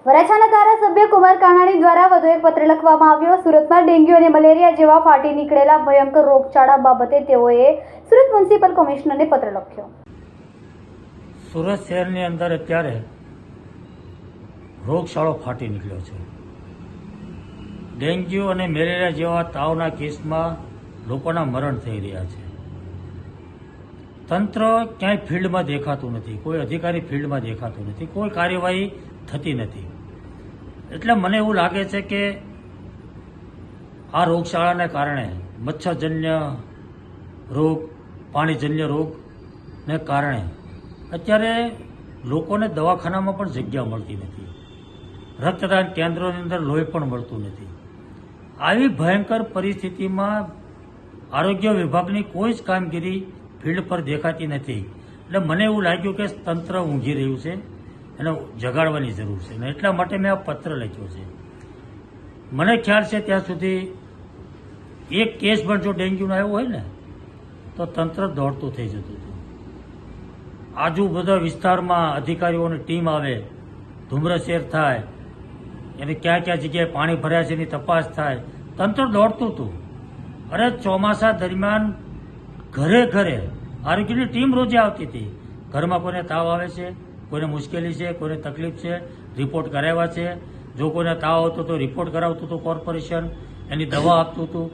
વરાછાના ધારાસભ્ય કુમાર કાનાણી દ્વારા વધુ એક પત્ર લખવામાં આવ્યો। સુરતમાં ડેન્ગ્યુ અને મલેરિયા જેવા ફાટી નીકળેલા ભયંકર રોગચાળા બાબતે તેઓએ સુરત મ્યુનિસિપલ કમિશનરને પત્ર લખ્યો। સુરત શહેરની અંદર અત્યારે રોગચાળો ફાટી નીકળ્યો છે। ડેન્ગ્યુ અને મેલેરિયા જેવા તાવના કેસમાં લોકોના મરણ થઈ રહ્યા છે। તંત્ર ક્યાંય ફિલ્ડમાં દેખાતું નથી, કોઈ અધિકારી ફિલ્ડમાં દેખાતું નથી, કોઈ કાર્યવાહી થતી નથી। એટલે મને એવું લાગે છે કે આ રોગચાળાને કારણે મચ્છરજન્ય રોગ, પાણીજન્ય રોગને કારણે અત્યારે લોકોને દવાખાનામાં પણ જગ્યા મળતી નથી, રક્તદાન કેન્દ્રોની અંદર લોહી પણ મળતું નથી। આવી ભયંકર પરિસ્થિતિમાં આરોગ્ય વિભાગની કોઈ જ કામગીરી ફિલ્ડ પર દેખાતી નથી। એટલે મને એવું લાગ્યું કે તંત્ર ઊંઘી રહ્યું છે, એને જગાડવાની જરૂર છે ને એટલા માટે મેં આ પત્ર લખ્યો છે। મને ખ્યાલ છે ત્યાં સુધી એક કેસ પણ જો ડેન્ગ્યુનો આવ્યો હોય ને તો તંત્ર દોડતું થઈ જતું હતું। આજુબાજુ વિસ્તારમાં અધિકારીઓની ટીમ આવે, ધૂમ્રસેર થાય, એને ક્યાં ક્યાં જગ્યાએ પાણી ભર્યા છે એની તપાસ થાય, તંત્ર દોડતું હતું। અરે ચોમાસા દરમિયાન ઘરે ઘરે આરોગ્યની ટીમ રોજે આવતી હતી। ઘરમાં કોઈને તાવ આવે છે, કોઈને મુશ્કેલી છે, કોઈને તકલીફ છે, રિપોર્ટ કરાવ્યા છે। જો કોઈને તાવ આવતો તો રિપોર્ટ કરાવતું હતું કોર્પોરેશન, એની દવા આપતું હતું।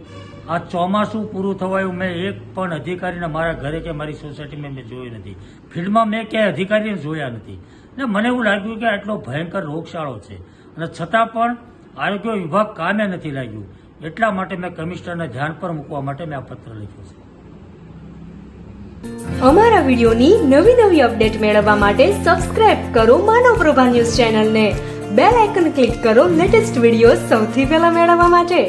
આ ચોમાસું પૂરું થવાયું મેં એક પણ અધિકારીને મારા ઘરે કે મારી સોસાયટીમાં મેં જોયું નથી, ફિલ્ડમાં મેં ક્યાંય અધિકારીને જોયા નથી। ને મને એવું લાગ્યું કે આટલો ભયંકર રોગચાળો છે અને છતાં પણ આરોગ્ય વિભાગ કામે નથી લાગ્યું। એટલા માટે મેં કમિશનરને ધ્યાન પર મૂકવા માટે મેં આ પત્ર લખ્યો છે। અમારા વિડિયોની નવી અપડેટ મેળવવા માટે સબસ્ક્રાઇબ કરો માનવ પ્રભા ન્યૂઝ ચેનલને, બેલ આઇકન ક્લિક કરો લેટેસ્ટ વિડિયો સૌથી પહેલા મેળવવા માટે।